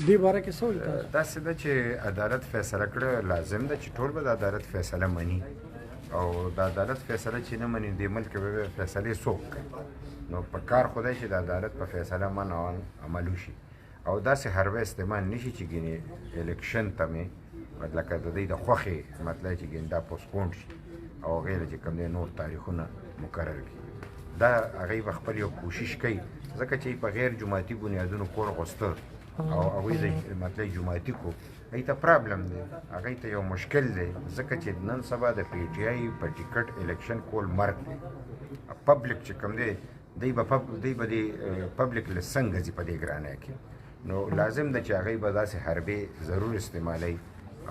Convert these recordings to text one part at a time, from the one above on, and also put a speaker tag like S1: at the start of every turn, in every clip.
S1: دې باره کې څه وایي تاسو؟
S2: داسې ده چې عدالت فیصله کړه لازم ده چې ټول به د عدالت فیصله مني او د عدالت فیصله چې نه مني دې ملک به فیصلې څوک کوي. نو په کار خدای چې د عدالت په فیصله منع عمل وشي او داسې حربه استعمال نشي چې ګینې الیکشن ته مې لکه د دوی د خوښې مطلب چې ګینې دا پوسپونډ شي او هغې چې کوم دی نور تاریخونه مقرر کړي. دا هغوی به خپل یو کوشش کوي ځکه چې په غیر جماعتي بنیادونو کور غوسته او هغوی د مطلب جماعتي کو هغوی ته پرابلم دی، هغوی ته یو مشکل دی ځکه چې نن سبا د پی ټي آی په ټیکټ الیکشن کول مرګ دی. پبلک چې کوم دی دی به د پبلک له څنګه ځي په دې ګرانۍ کې. نو لازم ده چې هغوی به داسې حربې ضرور استعمالوي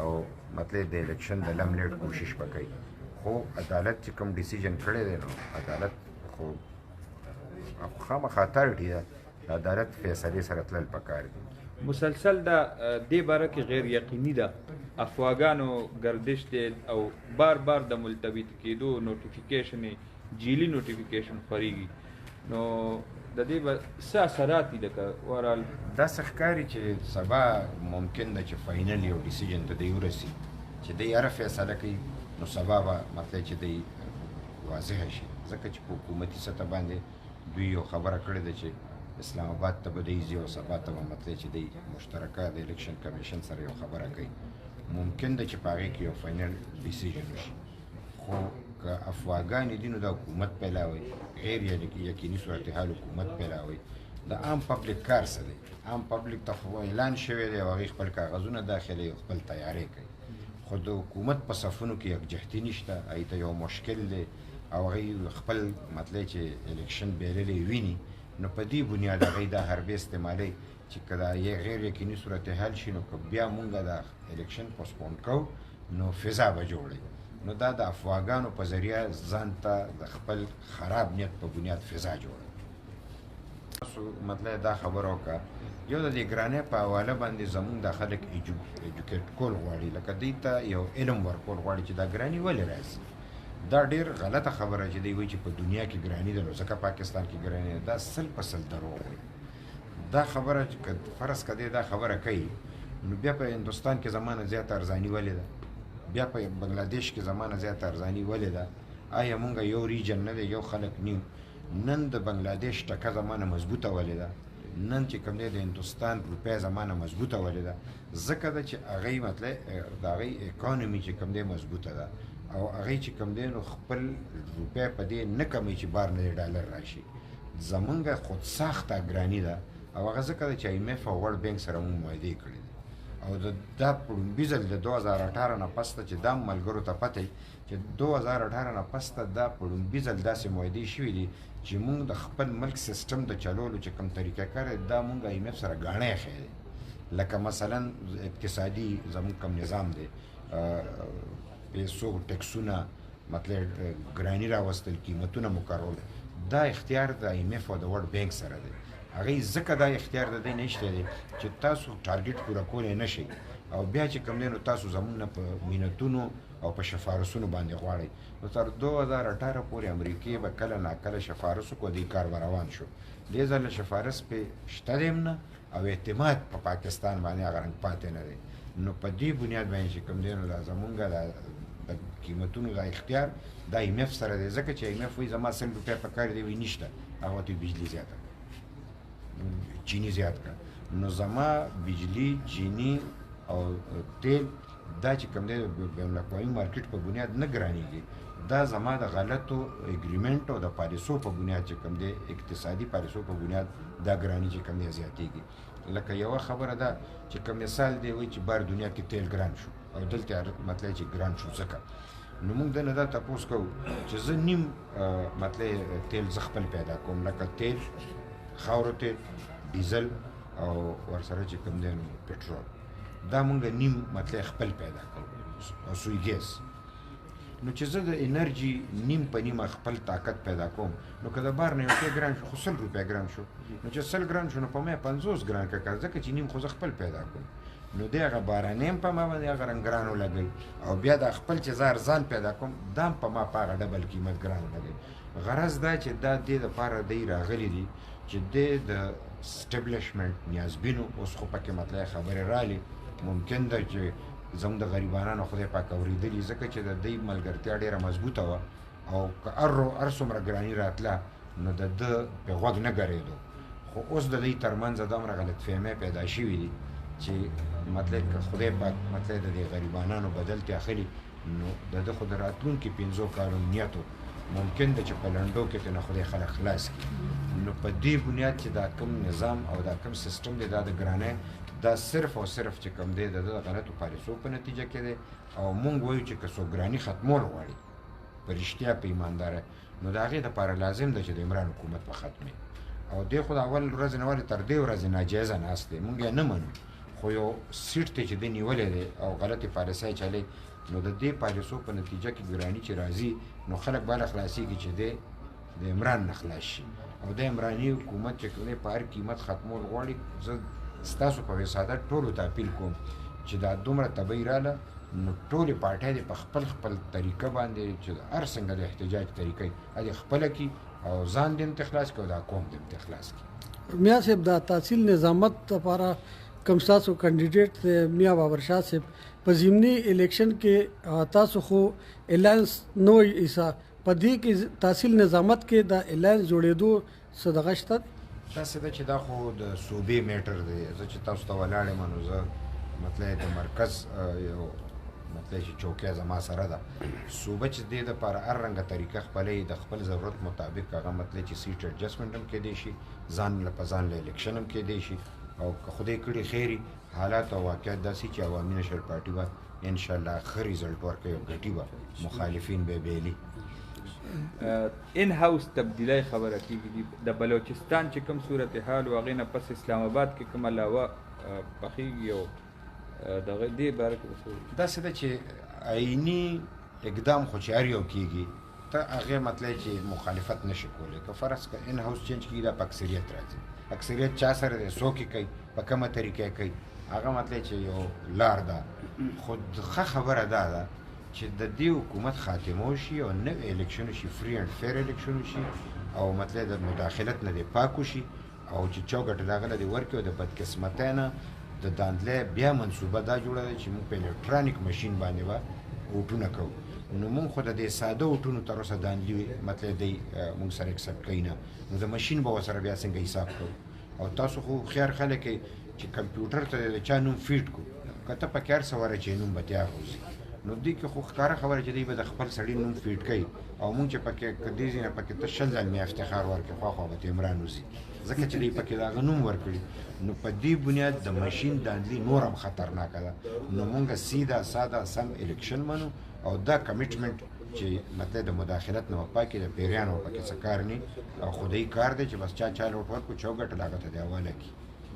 S2: او مطلب د الیکشن د لملیټ کوشش به کوي. خو عدالت چې کوم ډیسیژن کړی دی نو عدالت خو خامخا اتارټي ده، د عدالت فیصلې سره تلل پکار دي.
S3: مسلسل دا دې باره کې غیر یقیني ده، افواګانو گردش دی او بار بار د ملتوي کېدو نوټیفیکیشن جیلی نوټیفیکیشن خورېږي. نو د دې به څه اثرات دي لکه ورال
S2: داسې ښکاري چې سبا ممکن ده چې فاینل یو ډیسیژن ته دی ورسي چې دی هره فیصله کوي نو سبا به مطلب چې دی واضحه شي ځکه چې په حکومتي سطح باندې دوی یو خبره کړې ده چې اسلام آباد ته به دی ځي او سبا ته به مطلب چې دی مشترکه د الیکشن کمیشن سره یو خبره کوي. ممکن ده چې په هغې کې یو فاینل ډیسیژن وشي. خو که افواګانې دي نو د حکومت پیلاوي، غیر یقیني صورتحال حکومت پیلاوي. د عام پبلک کار څه دی؟ عام پبلک ته خو اعلان شوی دی او هغې خپل کاغذونه داخلوي او خپل تیاری کوي. خو د حکومت په صفونو کې یکجهتي نشته، هغې ته یو مشکل دی او هغوی خپل مطلب چې الیکشن بیرلی ویني نو په دې بنیاد هغوی دا حربې استعمالوي چې که دا غیر یقیني صورتحال شي نو که بیا مونږ د الیکشن پوسپونډ کوو نو فضا به جوړوي. نو دا د افواګانو په ذریعه ځان ته د خپل خراب نیت په بنیاد فضا جوړوي. تاسو مطلب دا خبره وکړه یو د دې ګرانۍ په حواله باندې زمونږ د خلک ایجوکیټ کول غواړي، لکه دوی ته یو علم ورکول غواړي چې دا ګراني ولې راځي. دا ډېر غلطه خبره چې دی وایي چې په دنیا کې ګراني ده نو ځکه پاکستان کې ګراني ده. دا سل په سل دروغ وایي. دا خبره چې فرض کړه دا خبره کوي نو بیا په هندوستان کې زمانه زیاته ارزاني ولې ده، بیا په بنګلادیش کې زمانه زیاته ارزاني ولې ده؟ آیا مونږ یو ریجن نه دی، یو خلک نیو؟ نن د بنګلادیش ټکه زمانه مضبوطه ولې ده؟ نن چې کوم دی د هندوستان روپۍ زمانه مضبوطه ولې ده؟ ځکه ده چې هغوی مطلب د هغوی اکانومي چې کوم دی مضبوطه ده او هغوی چې کوم دی نو خپل روپۍ په دې نه کموي چې بار نه ډالر راشي. زمونږ خود ساخته ګراني ده او هغه ځکه ده چې ایم ایف او ورلډ بینک سره مونږ معاهدې کړي دي او دا په لومبي ځل د 2018 نه پس ته چې دا ملګرو ته پته چې 2018 نه پس ته دا په لومبي ځل داسې معاهدې شوي دي چې مونږ د خپل ملک سیستم د چلولو چې کوم طریقه کار دا مونږ ایم ایف سره ګاڼه ایښی دی. لکه مثلا اقتصادي زمونږ کوم نظام دی، پیسو ټکسونه مطلب ګراني راوستل، قیمتونه مقررول، دا اختیار د ایم ایف او د ورلډ بینک سره دی. هغوی ځکه دا اختیار د دی نشته دی چې تاسو ټارګټ پوره کولی نه شئ او بیا چې کوم دی نو تاسو زموږ نه په مینتونو او په شفارسونو باندې غواړئ. نو تر 2018 پورې امریکې به کله ناکله شفارس وکړو، دې کار به روان شو. دې ځل شفارس پې شته دی هم نه او اعتماد په پاکستان باندې هغه رنګ پاتې نه دی. نو په دې بنیاد باندې چې کوم دی نو دا زمونږ د قیمتونو دا اختیار دا ایم ایف سره دی. ځکه چې ایم ایف وایي زما 100 روپۍ په کار دی، وایي نشته، هغه ته بجلي زیاته چینی زیات کړه. نو زما بجلی، چینی او تیل دا چې کوم دی بین الاقوامي مارکیټ په بنیاد نه ګرانېږي، دا زما د غلطو اګریمنټ او د پالیسو په بنیاد چې کوم دی اقتصادي پالیسو په بنیاد دا ګراني چې کوم دی زیاتېږي. لکه یوه خبره ده چې کوم مثال دی وایي چې بار دنیا کې تیل ګران شو او دلته مطلب چې ګران شو ځکه نو موږ دنه دا تپوس کوو چې زه نیم مطلب تیل زه خپل پیدا کوم، لکه تیل، خاورو تیل، ډیزل او ورسره چې کوم دی نو پټرول، دا مونږ نیم مطلب خپل پیدا کوو او سوی ګیس. نو چې زه د انرژي نیم په نیمه خپل طاقت پیدا کوم نو که د بار نه یو شی ګران شو خو 100 روپۍ ګران شو، نو چې 100 ګران شو نو په ما 50 ګران کړه ځکه چې نیم خو زه خپل پیدا کوم. نو دی هغه باراني هم په ما باندې هغه رنګ ګران ولګوي او بیا د خپل چې زه ارزان پیدا کوم دا هم په ما په هغه ډبل قیمت ګران ولګوي. غرض دا چې دا دې دپاره دی راغلی دي چې دی د اسټبلیشمنټ نیازبینو اوس خو پکې مطلب خبرې رالي ممکن ده چې زموږ د غریبانانو خدای پاک اورېدلي ځکه چې د دوی ملګرتیا ډېره مضبوطه وه او که هر څومره ګراني راتله نو د ده پې غوږ نه ګرېدو خو اوس د دوی ترمنځ دومره غلطفهمۍ پیدا شوي دي چې مطلب که خدای پاک مطلب د دې غریبانانو بدلتیا اخلي نو د ده خو د راتلونکي 5 کالو نیت ممکن ده چې په لنډو کې ترې نه خدای خلک خلاص کړي نو په دې بنیاد چې دا کوم نظام او دا کوم سیستم دی دا د ګرانۍ دا صرف او صرف چې کوم دی د غلطو پالیسو په نتیجه کې دی او مونږ وایو چې که څوک ګراني ختمول غواړي په رښتیا په ایمانداره نو د هغې دپاره لازم ده چې د عمران حکومت په ختمي او دی خو د اول ورځې نه ولې تر دې ورځې ناجایزه ناست دی مونږ یې نه منو خو یو سیټ دی چې دی نیولی دی او غلطې پالیسۍ چلی نو د دې پالیسو په نتیجه کې ګراني چې راځي نو خلک بالا خلاصېږي چې دی د عمران نه خلاص شي او د عمراني حکومت چې کوم دی په هر قیمت ختمول غواړي زه ستاسو په وسادت ټولو ته اپیل کوم چې دا دومره تبعی راله نو ټولې پارټۍ دې په خپل طریقه باندې چې هر څنګه د احتجاج طریقې دې خپله کړي او ځان دې هم خلاص کړي او دا قوم دې هم خلاص کړي.
S1: میا صاحب دا تحصیل نظامت لپاره کوم ستاسو کینډیډیټ دی میا بابر شاه صاحب په ضمني الیکشن کې تاسو خو الاینس نو ایسا په دې کې تحصیل نظامت کې د الاینس جوړېدو څه دغه شته
S2: داسې ده چې دا خو د صوبې میټر دی زه چې تاسو ته ولاړ یم نو زه مطلب د مرکز یو مطلب چې چوکۍ زما سره ده صوبه چې دې دپاره هر رنګه طریقه خپلوي د خپل ضرورت مطابق هغه مطلب چې سیټ ایډجسټمنټ هم کیدی شي ځان له په ځان له الیکشن هم کیدی شي او که خدای کړي خیري حالات او واقعیت داسې چې عوامي نشر پارټي به انشاءالله ښه ریزلټ ورکوي او ګټي به مخالفین به بیلي
S3: ان هاوس تبدیلی خبره کېږي د بلوچستان چې کوم صورتحال و هغې نه پس اسلام آباد کې کوم علاوه پخېږي او دغه دې باره کې
S2: داسې ده چې عیني اقدام خو چې هر یو کېږي ته هغې مطلب چې مخالفت نشي کولی که فرض که ان هاوس چینج کېږي دا په اکثریت راځي اکثریت چا سره دی څوک یې کوي په کومه طریقه کوي هغه مطلب چې یو لار ده خو ښه خبره دا ده چې د دې حکومت خاتمه وشي او نوی الیکشن وشي فری اینډ فیر الیکشن وشي او مطلب د مداخلت نه دې پاک وشي او چې چا ګټه د هغه له دې ورکړي او د بدقسمتۍ نه د داندلی بیا منصوبه دا جوړه ده چې موږ په الکترانیک ماشین باندې به ووټونه کوو نو موږ خو د دې ساده وټونو تر اوسه داندلي مطلب دی موږ سره اکسپټ کوي نه نو د ماشین به ورسره بیا څنګه حساب کوو او تاسو خو خیر خلک چې کمپیوټر ته د چا نوم فیډ کړو که ته پکې هر څه وره چې نوم به تیار اوسي نو دوی کې خو ښکاره خبره چې دوی به د خپل سړي نوم فیډ کوي او موږ چې پکې که دې ځای نه پکې ته 60 ځل مې افتخار ورکړي خواخوا به ته عمران اوسي ځکه چې دوی پکې د هغه نوم ورکړي نو په دې بنیاد د ماشین داندلي نور هم خطرناکه ده نو موږ سیده ساده سم الیکشن منو او دا کمیټمنټ چې مطلب د مداخلت نه پاکې د پیریانو پکې څه کار نه او خدای کار دی چې بس چا لوټ ورکړو چوکټ لاګه ته دی حواله کی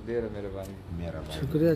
S3: ډېره مهرباني
S1: شکریہ.